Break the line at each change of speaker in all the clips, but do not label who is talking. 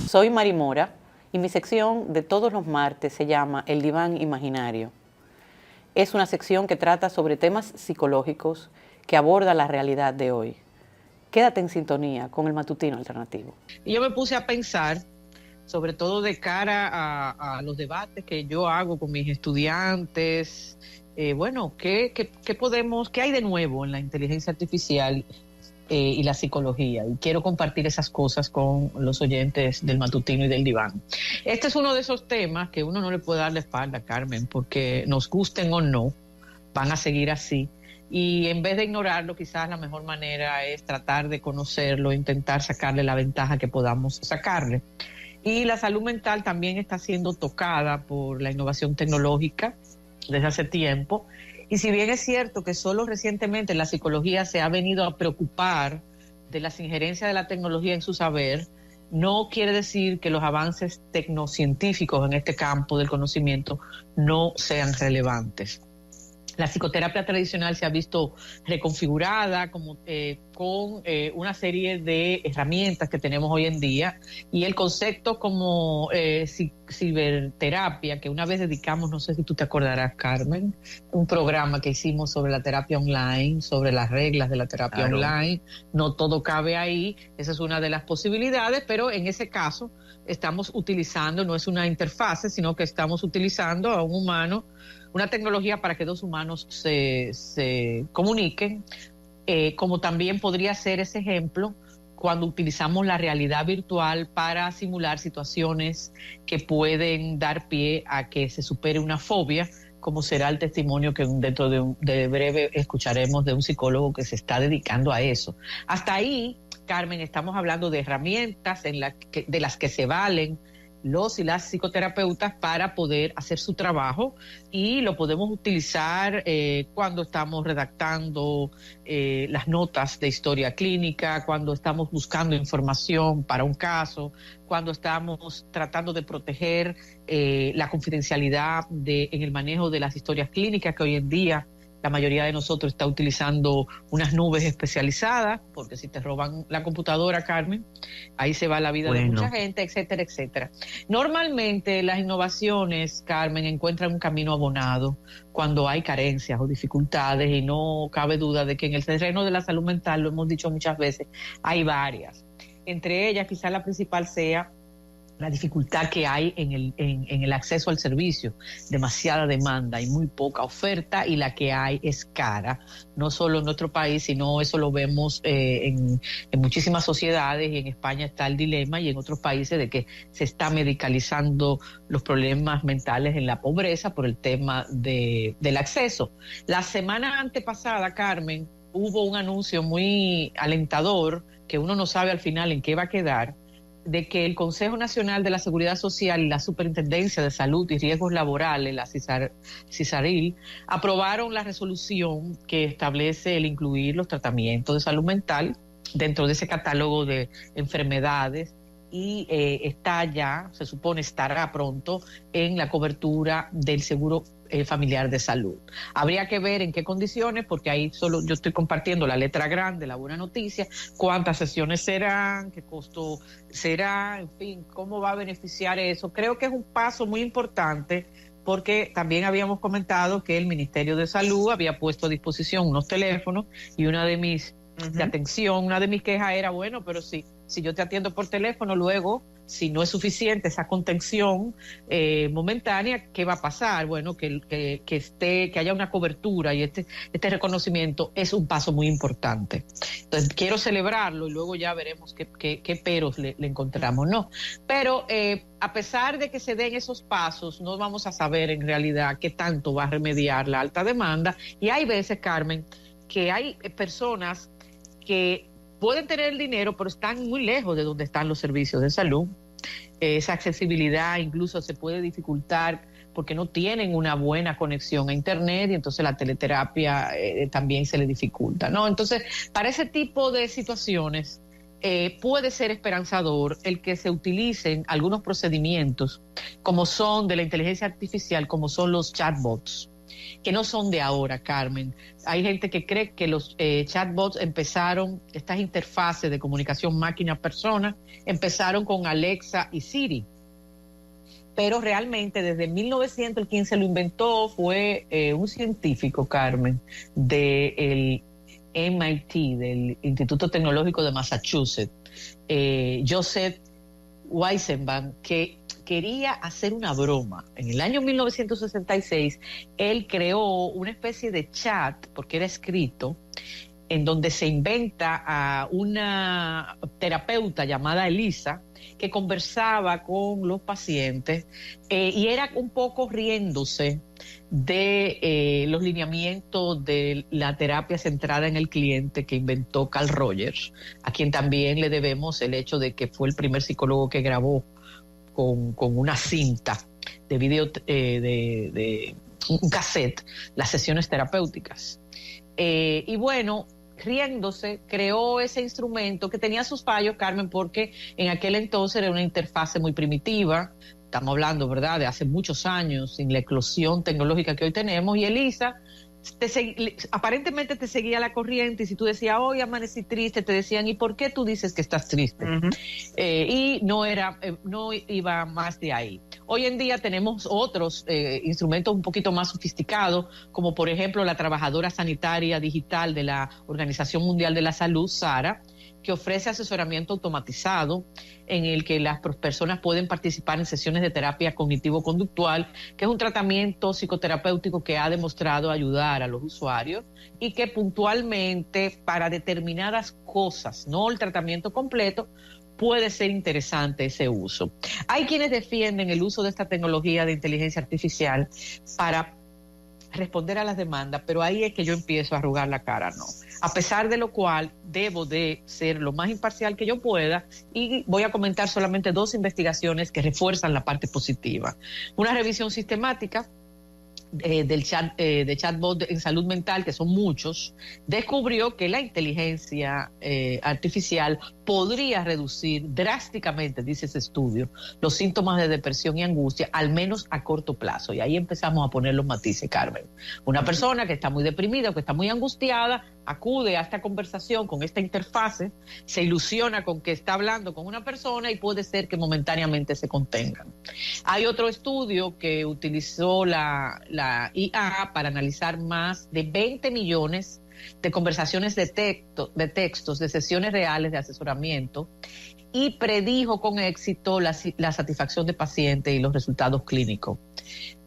Soy Mari Mora y mi sección de todos los martes se llama El Diván Imaginario. Es una sección que trata sobre temas psicológicos que aborda la realidad de hoy. Quédate en sintonía con el Matutino Alternativo.
Y yo me puse a pensar, sobre todo de cara a los debates que yo hago con mis estudiantes, ¿qué hay de nuevo en la inteligencia artificial y la psicología? Y quiero compartir esas cosas con los oyentes del Matutino y del Diván. Este es uno de esos temas que uno no le puede dar la espalda, Carmen, porque nos gusten o no, van a seguir así. Y en vez de ignorarlo, quizás la mejor manera es tratar de conocerlo, intentar sacarle la ventaja que podamos sacarle. Y la salud mental también está siendo tocada por la innovación tecnológica desde hace tiempo. Y si bien es cierto que solo recientemente la psicología se ha venido a preocupar de las injerencias de la tecnología en su saber, no quiere decir que los avances tecnocientíficos en este campo del conocimiento no sean relevantes. La psicoterapia tradicional se ha visto reconfigurada con una serie de herramientas que tenemos hoy en día, y el concepto como ciberterapia, que una vez dedicamos, no sé si tú te acordarás, Carmen, un programa que hicimos sobre la terapia online, sobre las reglas de la terapia online. No todo cabe ahí, esa es una de las posibilidades, pero en ese caso estamos utilizando, no es una interfase, sino que estamos utilizando a un humano, una tecnología para que dos humanos se comuniquen, como también podría ser ese ejemplo cuando utilizamos la realidad virtual para simular situaciones que pueden dar pie a que se supere una fobia, como será el testimonio que dentro de breve escucharemos de un psicólogo que se está dedicando a eso. Hasta ahí, Carmen, estamos hablando de herramientas de las que se valen los y las psicoterapeutas para poder hacer su trabajo, y lo podemos utilizar cuando estamos redactando las notas de historia clínica, cuando estamos buscando información para un caso, cuando estamos tratando de proteger la confidencialidad en el manejo de las historias clínicas, que hoy en día la mayoría de nosotros está utilizando unas nubes especializadas, porque si te roban la computadora, Carmen, ahí se va la vida de mucha gente, etcétera, etcétera. Normalmente las innovaciones, Carmen, encuentran un camino abonado cuando hay carencias o dificultades, y no cabe duda de que en el terreno de la salud mental, lo hemos dicho muchas veces, hay varias. Entre ellas, quizás la principal sea la dificultad que hay en el acceso al servicio, demasiada demanda y muy poca oferta, y la que hay es cara, no solo en nuestro país, sino eso lo vemos en muchísimas sociedades, y en España está el dilema, y en otros países, de que se está medicalizando los problemas mentales en la pobreza por el tema del acceso. La semana antepasada, Carmen, hubo un anuncio muy alentador, que uno no sabe al final en qué va a quedar, de que el Consejo Nacional de la Seguridad Social y la Superintendencia de Salud y Riesgos Laborales, la CISARIL, aprobaron la resolución que establece el incluir los tratamientos de salud mental dentro de ese catálogo de enfermedades, y se supone estará pronto en la cobertura del seguro familiar de salud. Habría que ver en qué condiciones, porque ahí solo yo estoy compartiendo la letra grande, la buena noticia, cuántas sesiones serán, qué costo será, en fin, cómo va a beneficiar eso. Creo que es un paso muy importante, porque también habíamos comentado que el Ministerio de Salud había puesto a disposición unos teléfonos, y una de mis quejas era, bueno, pero si yo te atiendo por teléfono, luego, si no es suficiente esa contención momentánea, ¿qué va a pasar? Bueno, que haya una cobertura, y este reconocimiento es un paso muy importante. Entonces, quiero celebrarlo, y luego ya veremos qué peros le encontramos, ¿no? Pero a pesar de que se den esos pasos, no vamos a saber en realidad qué tanto va a remediar la alta demanda. Y hay veces, Carmen, que hay personas que pueden tener el dinero, pero están muy lejos de donde están los servicios de salud. Esa accesibilidad incluso se puede dificultar porque no tienen una buena conexión a internet, y entonces la teleterapia también se le dificulta, ¿no? Entonces, para ese tipo de situaciones puede ser esperanzador el que se utilicen algunos procedimientos como son de la inteligencia artificial, como son los chatbots, que no son de ahora, Carmen. Hay gente que cree que los chatbots empezaron, estas interfaces de comunicación máquina-persona, empezaron con Alexa y Siri. Pero realmente desde 1915 lo inventó, fue un científico, Carmen, del MIT, del Instituto Tecnológico de Massachusetts, Joseph Weizenbaum, que quería hacer una broma. En el año 1966, él creó una especie de chat, porque era escrito, en donde se inventa a una terapeuta llamada Elisa, que conversaba con los pacientes y era un poco riéndose de los lineamientos de la terapia centrada en el cliente que inventó Carl Rogers, a quien también le debemos el hecho de que fue el primer psicólogo que grabó con una cinta de video, de un cassette, las sesiones terapéuticas. Y bueno, riéndose, creó ese instrumento que tenía sus fallos, Carmen, porque en aquel entonces era una interfase muy primitiva. Estamos hablando, ¿verdad?, de hace muchos años, sin la eclosión tecnológica que hoy tenemos. Y Elisa aparentemente te seguía la corriente, y si tú decías, hoy amanecí triste, te decían, ¿y por qué tú dices que estás triste? Y no iba más de ahí. Hoy en día tenemos otros instrumentos un poquito más sofisticados, como por ejemplo la trabajadora sanitaria digital de la Organización Mundial de la Salud, Sara, que ofrece asesoramiento automatizado en el que las personas pueden participar en sesiones de terapia cognitivo-conductual, que es un tratamiento psicoterapéutico que ha demostrado ayudar a los usuarios y que puntualmente para determinadas cosas, no el tratamiento completo, puede ser interesante ese uso. Hay quienes defienden el uso de esta tecnología de inteligencia artificial para responder a las demandas, pero ahí es que yo empiezo a arrugar la cara, no. A pesar de lo cual, debo de ser lo más imparcial que yo pueda y voy a comentar solamente 2 investigaciones que refuerzan la parte positiva. Una revisión sistemática de chatbot en salud mental, que son muchos, descubrió que la inteligencia artificial podría reducir drásticamente, dice ese estudio, los síntomas de depresión y angustia, al menos a corto plazo. Y ahí empezamos a poner los matices, Carmen. Una persona que está muy deprimida, que está muy angustiada, acude a esta conversación con esta interfase, se ilusiona con que está hablando con una persona y puede ser que momentáneamente se contengan. Hay otro estudio que utilizó la IA para analizar más de 20 millones de conversaciones de textos, de sesiones reales de asesoramiento, y predijo con éxito la satisfacción de pacientes y los resultados clínicos.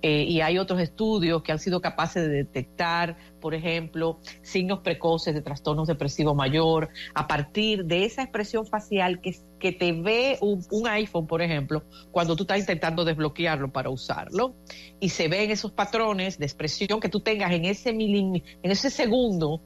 Y hay otros estudios que han sido capaces de detectar, por ejemplo, signos precoces de trastornos depresivos mayor a partir de esa expresión facial que te ve un iPhone, por ejemplo, cuando tú estás intentando desbloquearlo para usarlo, y se ven esos patrones de expresión que tú tengas en ese segundo.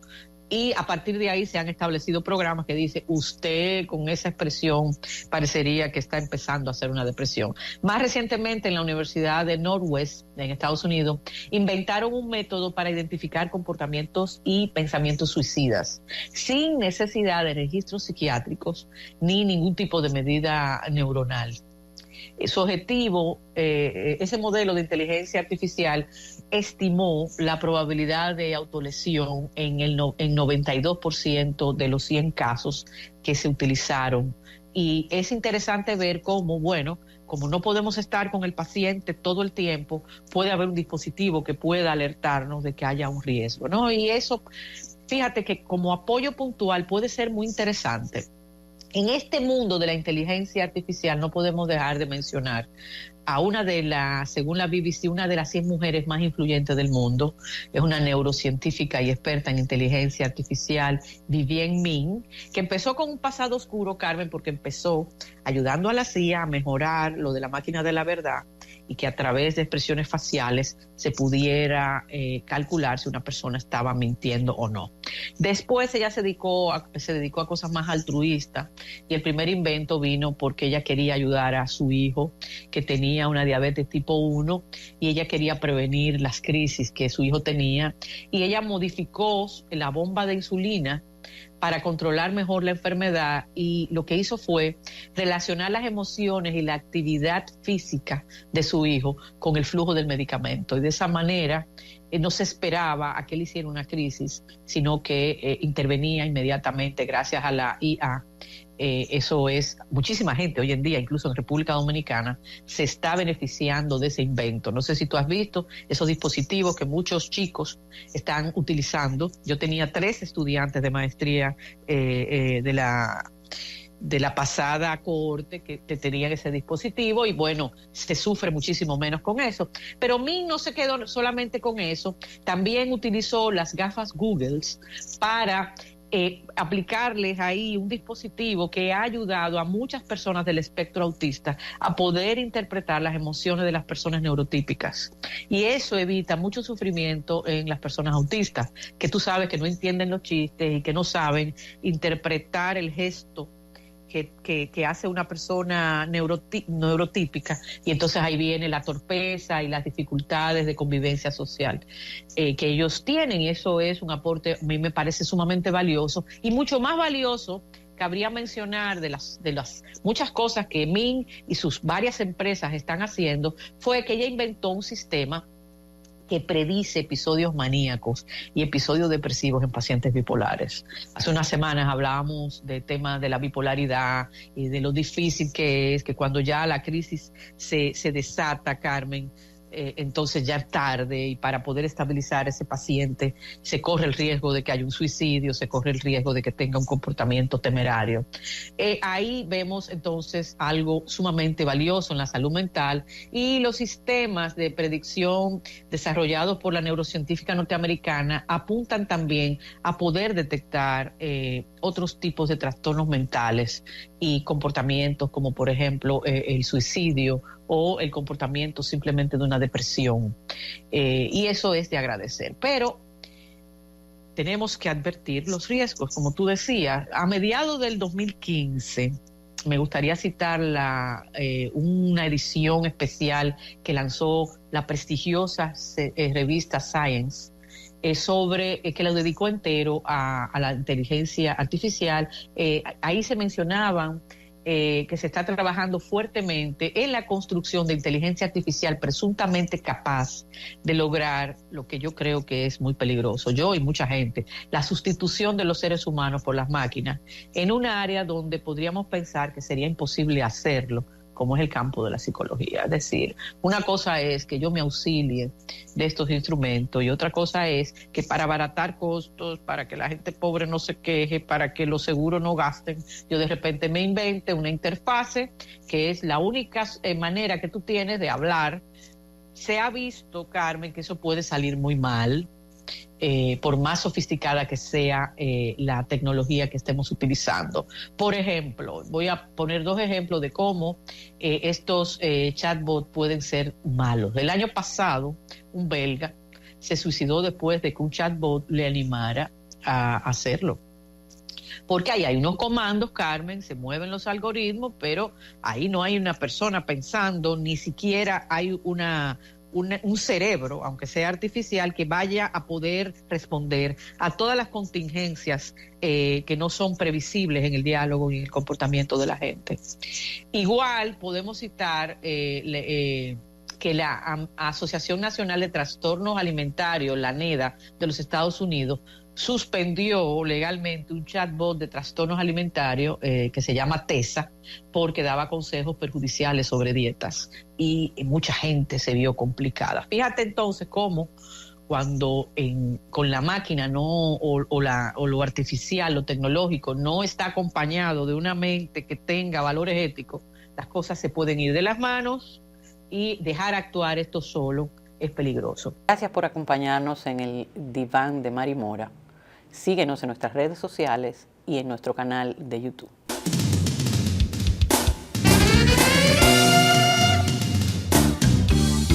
Y a partir de ahí se han establecido programas que dicen, usted con esa expresión parecería que está empezando a hacer una depresión. Más recientemente en la Universidad de Northwest, en Estados Unidos, inventaron un método para identificar comportamientos y pensamientos suicidas, sin necesidad de registros psiquiátricos ni ningún tipo de medida neuronal. Su objetivo, ese modelo de inteligencia artificial estimó la probabilidad de autolesión en 92% de los 100 casos que se utilizaron. Y es interesante ver cómo, bueno, como no podemos estar con el paciente todo el tiempo, puede haber un dispositivo que pueda alertarnos de que haya un riesgo, ¿no? Y eso, fíjate que como apoyo puntual puede ser muy interesante. En este mundo de la inteligencia artificial no podemos dejar de mencionar a según la BBC, una de las 100 mujeres más influyentes del mundo. Es una neurocientífica y experta en inteligencia artificial, Vivienne Min, que empezó con un pasado oscuro, Carmen, porque empezó ayudando a la CIA a mejorar lo de la máquina de la verdad y que a través de expresiones faciales se pudiera calcular si una persona estaba mintiendo o no. Después ella se dedicó a cosas más altruistas, y el primer invento vino porque ella quería ayudar a su hijo que tenía una diabetes tipo 1 y ella quería prevenir las crisis que su hijo tenía, y ella modificó la bomba de insulina para controlar mejor la enfermedad, y lo que hizo fue relacionar las emociones y la actividad física de su hijo con el flujo del medicamento. Y de esa manera no se esperaba a que él hiciera una crisis, sino que intervenía inmediatamente gracias a la IA. Eso es, muchísima gente hoy en día, incluso en República Dominicana, se está beneficiando de ese invento. No sé si tú has visto esos dispositivos que muchos chicos están utilizando. Yo tenía 3 estudiantes de maestría de la pasada cohorte que tenían ese dispositivo, y bueno, se sufre muchísimo menos con eso. Pero Min no se quedó solamente con eso, también utilizó las gafas Google para aplicarles ahí un dispositivo que ha ayudado a muchas personas del espectro autista a poder interpretar las emociones de las personas neurotípicas. Y eso evita mucho sufrimiento en las personas autistas, que tú sabes que no entienden los chistes y que no saben interpretar el gesto que hace una persona neurotípica, y entonces ahí viene la torpeza y las dificultades de convivencia social que ellos tienen, y eso es un aporte, a mí me parece sumamente valioso, y mucho más valioso cabría mencionar de las muchas cosas que Min y sus varias empresas están haciendo, fue que ella inventó un sistema que predice episodios maníacos y episodios depresivos en pacientes bipolares. Hace unas semanas hablábamos del tema de la bipolaridad y de lo difícil que es, que cuando ya la crisis se desata, Carmen, entonces ya es tarde, y para poder estabilizar a ese paciente se corre el riesgo de que haya un suicidio, se corre el riesgo de que tenga un comportamiento temerario. Ahí vemos entonces algo sumamente valioso en la salud mental, y los sistemas de predicción desarrollados por la neurocientífica norteamericana apuntan también a poder detectar otros tipos de trastornos mentales y comportamientos como por ejemplo el suicidio o el comportamiento simplemente de una depresión, y eso es de agradecer. Pero tenemos que advertir los riesgos, como tú decías. A mediados del 2015, me gustaría citar una edición especial que lanzó la prestigiosa revista Science, que lo dedicó entero a la inteligencia artificial. Ahí se mencionaban que se está trabajando fuertemente en la construcción de inteligencia artificial presuntamente capaz de lograr lo que yo creo que es muy peligroso, yo y mucha gente, la sustitución de los seres humanos por las máquinas, en un área donde podríamos pensar que sería imposible hacerlo, como es el campo de la psicología. Es decir, una cosa es que yo me auxilie de estos instrumentos, y otra cosa es que para abaratar costos, para que la gente pobre no se queje, para que los seguros no gasten, yo de repente me invente una interfase que es la única manera que tú tienes de hablar. Se ha visto, Carmen, que eso puede salir muy mal, por más sofisticada que sea la tecnología que estemos utilizando. Por ejemplo, voy a poner 2 ejemplos de cómo estos chatbots pueden ser malos. El año pasado, un belga se suicidó después de que un chatbot le animara a hacerlo. Porque ahí hay unos comandos, Carmen, se mueven los algoritmos, pero ahí no hay una persona pensando, ni siquiera hay un cerebro, aunque sea artificial, que vaya a poder responder a todas las contingencias que no son previsibles en el diálogo y en el comportamiento de la gente. Igual podemos citar que la Asociación Nacional de Trastornos Alimentarios, la ANEDA, de los Estados Unidos, suspendió legalmente un chatbot de trastornos alimentarios que se llama Tessa, porque daba consejos perjudiciales sobre dietas, y mucha gente se vio complicada. Fíjate entonces cómo cuando con la máquina o lo artificial, lo tecnológico, no está acompañado de una mente que tenga valores éticos, las cosas se pueden ir de las manos, y dejar actuar esto solo es peligroso.
Gracias por acompañarnos en el Diván de Mari Mora. Síguenos en nuestras redes sociales y en nuestro canal de YouTube.